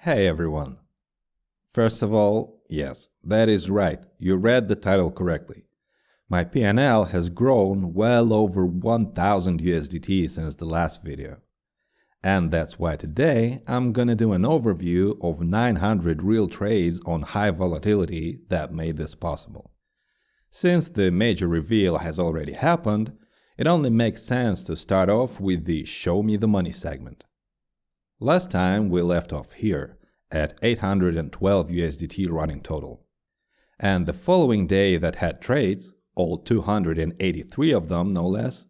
Hey everyone! First of all, yes, that is right, you read the title correctly. My P&L has grown well over 1000 USDT since the last video. And that's why today I'm gonna do an overview of 900 real trades on high volatility that made this possible. Since the major reveal has already happened, it only makes sense to start off with the Show Me the Money segment. Last time we left off here, at 812 USDT running total. And the following day that had trades, all 283 of them no less,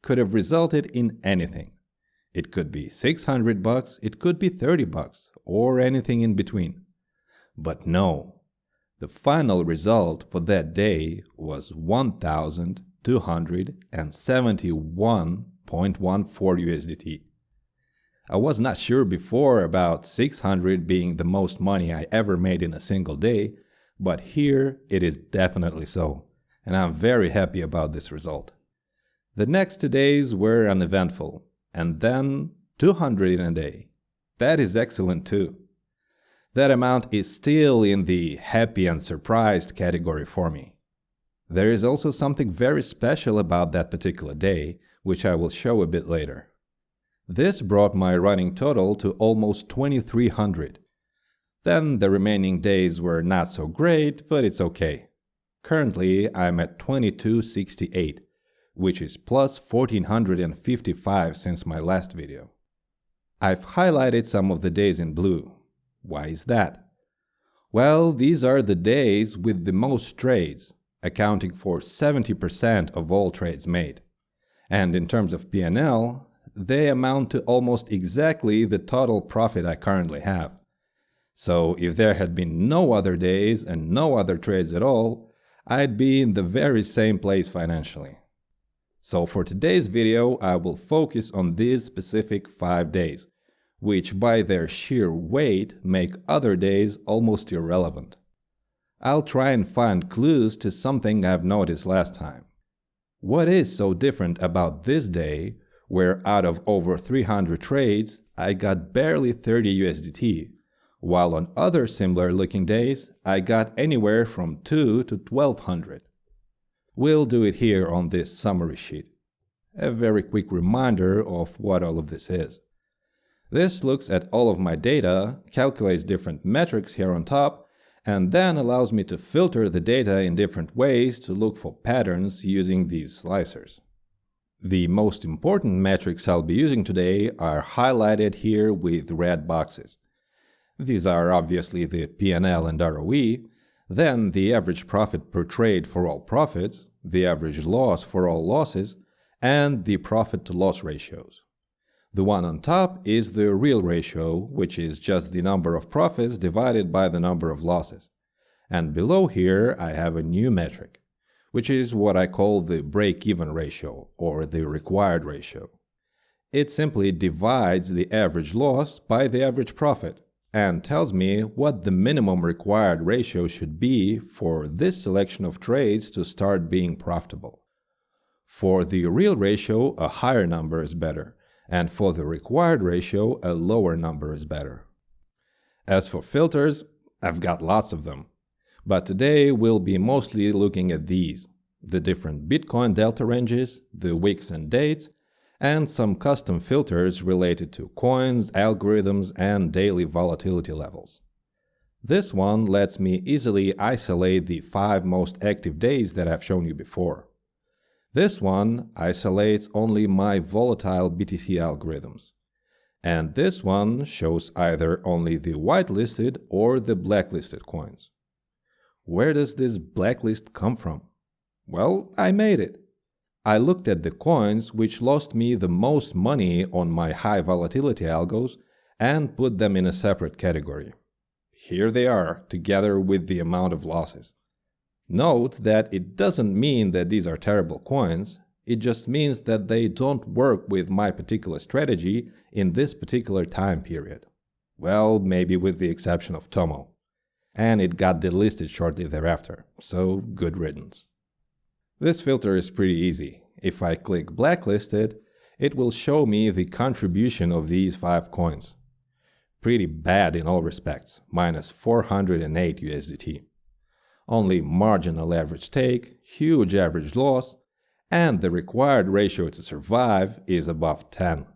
could have resulted in anything. It could be $600, it could be $30, or anything in between. But no, the final result for that day was 1,271.14 USDT. I was not sure before about 600 being the most money I ever made in a single day, but here it is definitely so, and I'm very happy about this result. The next 2 days were uneventful, and then 200 in a day. That is excellent too. That amount is still in the happy and surprised category for me. There is also something very special about that particular day, which I will show a bit later. This brought my running total to almost 2300. Then the remaining days were not so great, but it's okay. Currently I'm at 2268, which is plus 1455 since my last video. I've highlighted some of the days in blue. Why is that? Well, these are the days with the most trades, accounting for 70% of all trades made. And in terms of P&L, they amount to almost exactly the total profit I currently have. So if there had been no other days and no other trades at all, I'd be in the very same place financially. So for today's video, I will focus on these specific 5 days, which by their sheer weight make other days almost irrelevant. I'll try and find clues to something I've noticed last time. What is so different about this day, where out of over 300 trades, I got barely 30 USDT, while on other similar looking days, I got anywhere from 2 to 1200. We'll do it here on this summary sheet. A very quick reminder of what all of this is. This looks at all of my data, calculates different metrics here on top, and then allows me to filter the data in different ways to look for patterns using these slicers. The most important metrics I'll be using today are highlighted here with red boxes. These are obviously the P&L and ROE, then the average profit per trade for all profits, the average loss for all losses, and the profit to loss ratios. The one on top is the real ratio, which is just the number of profits divided by the number of losses. And below here I have a new metric, which is what I call the break-even ratio, or the required ratio. It simply divides the average loss by the average profit, and tells me what the minimum required ratio should be for this selection of trades to start being profitable. For the real ratio, a higher number is better, and for the required ratio, a lower number is better. As for filters, I've got lots of them. But today we'll be mostly looking at these, the different Bitcoin delta ranges, the weeks and dates, and some custom filters related to coins, algorithms, and daily volatility levels. This one lets me easily isolate the 5 most active days that I've shown you before. This one isolates only my volatile BTC algorithms. And this one shows either only the whitelisted or the blacklisted coins. Where does this blacklist come from? Well, I made it. I looked at the coins which lost me the most money on my high volatility algos and put them in a separate category. Here they are, together with the amount of losses. Note that it doesn't mean that these are terrible coins, it just means that they don't work with my particular strategy in this particular time period. Well, maybe with the exception of Tomo. And it got delisted shortly thereafter, so good riddance. This filter is pretty easy. If I click blacklisted, it will show me the contribution of these 5 coins. Pretty bad in all respects, minus 408 USDT. Only marginal average take, huge average loss, and the required ratio to survive is above 10.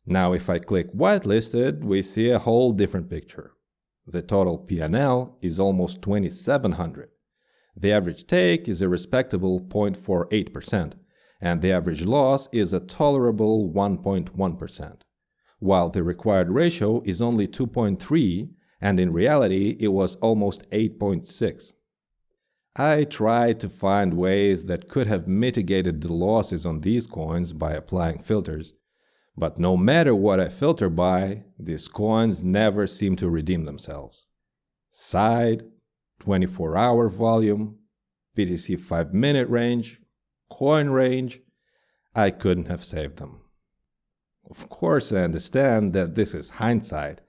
Now if I click whitelisted, we see a whole different picture. The total P&L is almost 2,700. The average take is a respectable 0.48%, and the average loss is a tolerable 1.1%, while the required ratio is only 2.3, and in reality it was almost 8.6. I tried to find ways that could have mitigated the losses on these coins by applying filters, but no matter what I filter by, these coins never seem to redeem themselves. Side, 24-hour volume, BTC 5-minute range, coin range, I couldn't have saved them. Of course, I understand that this is hindsight,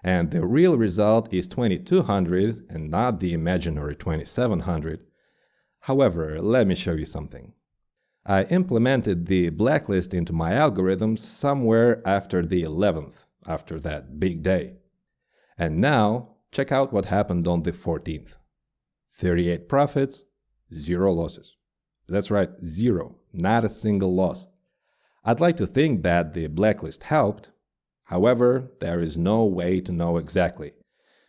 and the real result is 2200 and not the imaginary 2700. However, let me show you something. I implemented the blacklist into my algorithms somewhere after the 11th, after that big day. And now, check out what happened on the 14th. 38 profits, 0 losses. That's right, 0, not a single loss. I'd like to think that the blacklist helped. However, there is no way to know exactly,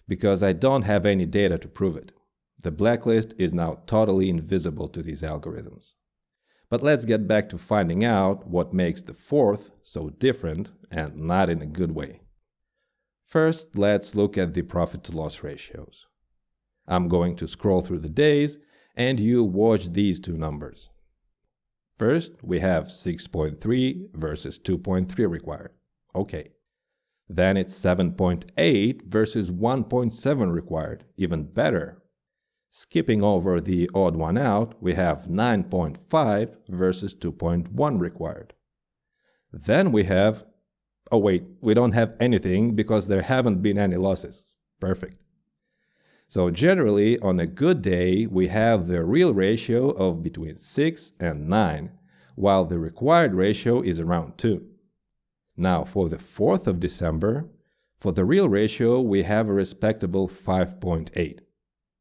because I don't have any data to prove it. The blacklist is now totally invisible to these algorithms. But let's get back to finding out what makes the 4th so different and not in a good way. First, let's look at the profit-to-loss ratios. I'm going to scroll through the days and you watch these two numbers. First, we have 6.3 versus 2.3 required. Okay. Then it's 7.8 versus 1.7 required. Even better. Skipping over the odd one out, we have 9.5 versus 2.1 required. Then we have, oh wait, we don't have anything because there haven't been any losses. Perfect. So generally, on a good day, we have the real ratio of between 6 and 9, while the required ratio is around 2. Now, for the 4th of December, for the real ratio, we have a respectable 5.8.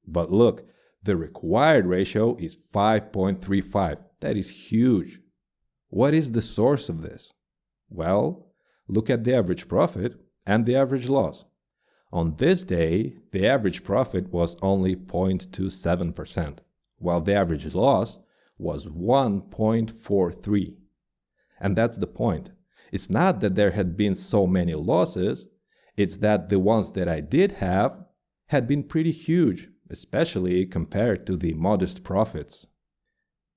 But look, the required ratio is 5.35. That is huge. What is the source of this? Well, look at the average profit and the average loss. On this day, the average profit was only 0.27%, while the average loss was 1.43. And that's the point. It's not that there had been so many losses, it's that the ones that I did have had been pretty huge, especially compared to the modest profits.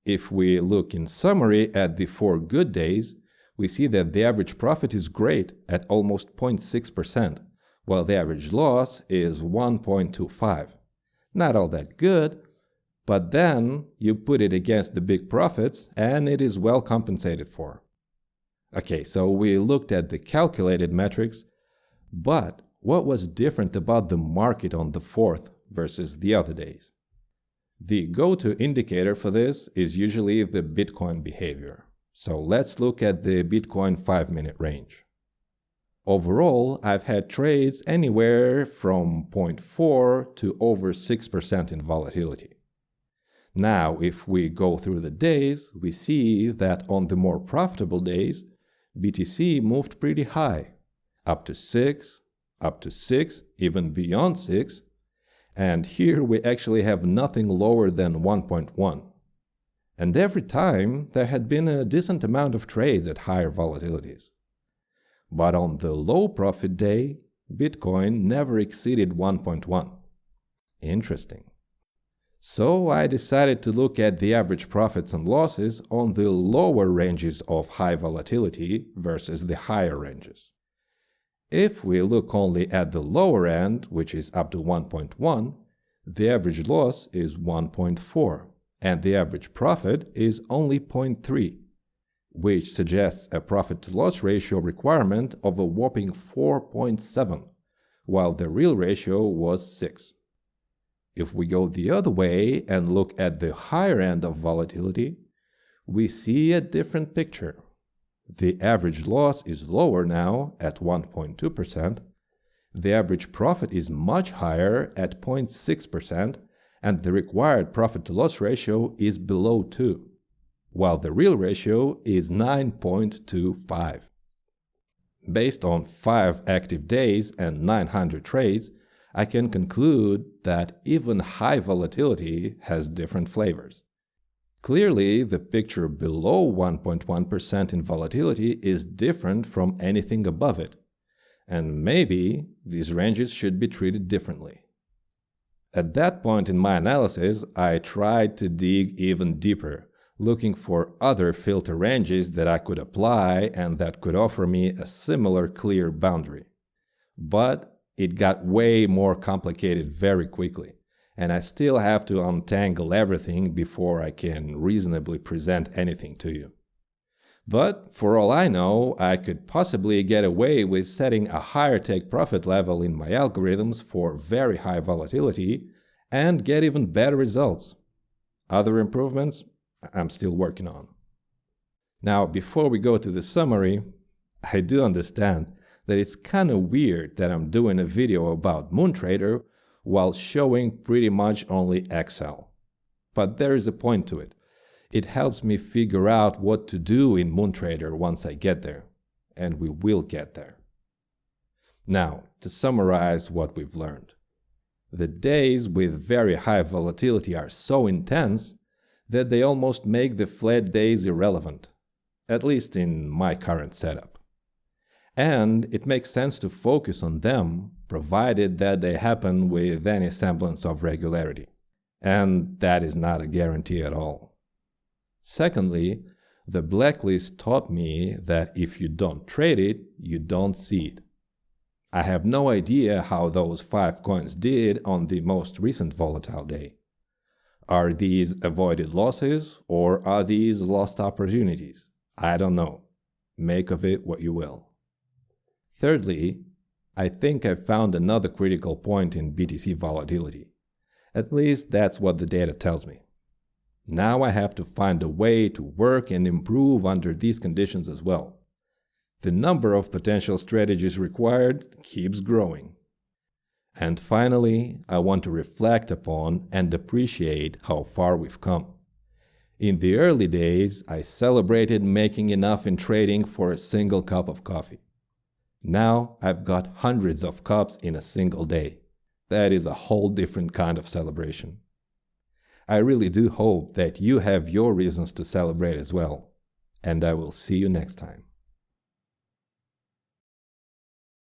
If we look in summary at the 4 good days, we see that the average profit is great at almost 0.6%, while the average loss is 1.25. Not all that good, but then you put it against the big profits and it is well compensated for. Okay, so we looked at the calculated metrics, but what was different about the market on the 4th versus the other days? The go-to indicator for this is usually the Bitcoin behavior. So let's look at the Bitcoin 5-minute range. Overall, I've had trades anywhere from 0.4 to over 6% in volatility. Now, if we go through the days, we see that on the more profitable days, BTC moved pretty high, up to 6, even beyond 6, and here we actually have nothing lower than 1.1. And every time there had been a decent amount of trades at higher volatilities. But on the low profit day, Bitcoin never exceeded 1.1. Interesting. So I decided to look at the average profits and losses on the lower ranges of high volatility versus the higher ranges. If we look only at the lower end, which is up to 1.1, the average loss is 1.4, and the average profit is only 0.3, which suggests a profit-to-loss ratio requirement of a whopping 4.7, while the real ratio was 6. If we go the other way and look at the higher end of volatility, we see a different picture. The average loss is lower now at 1.2%, The average profit is much higher at 0.6%, and the required profit-to-loss ratio is below 2, while the real ratio is 9.25. Based on 5 active days and 900 trades, I can conclude that even high volatility has different flavors. Clearly, the picture below 1.1% in volatility is different from anything above it, and maybe these ranges should be treated differently. At that point in my analysis, I tried to dig even deeper, looking for other filter ranges that I could apply and that could offer me a similar clear boundary. But it got way more complicated very quickly, and I still have to untangle everything before I can reasonably present anything to you. But for all I know, I could possibly get away with setting a higher take profit level in my algorithms for very high volatility and get even better results. Other improvements I'm still working on. Now, before we go to the summary, I do understand that it's kind of weird that I'm doing a video about Moontrader while showing pretty much only Excel. But there is a point to it. It helps me figure out what to do in Moontrader once I get there, and we will get there. Now, to summarize what we've learned. The days with very high volatility are so intense that they almost make the flat days irrelevant, at least in my current setup. And it makes sense to focus on them, provided that they happen with any semblance of regularity. And that is not a guarantee at all. Secondly, the blacklist taught me that if you don't trade it, you don't see it. I have no idea how those 5 coins did on the most recent volatile day. Are these avoided losses or are these lost opportunities? I don't know. Make of it what you will. Thirdly, I think I've found another critical point in BTC volatility. At least that's what the data tells me. Now I have to find a way to work and improve under these conditions as well. The number of potential strategies required keeps growing. And finally, I want to reflect upon and appreciate how far we've come. In the early days, I celebrated making enough in trading for a single cup of coffee. Now I've got hundreds of cups in a single day. That is a whole different kind of celebration. I really do hope that you have your reasons to celebrate as well, and I will see you next time.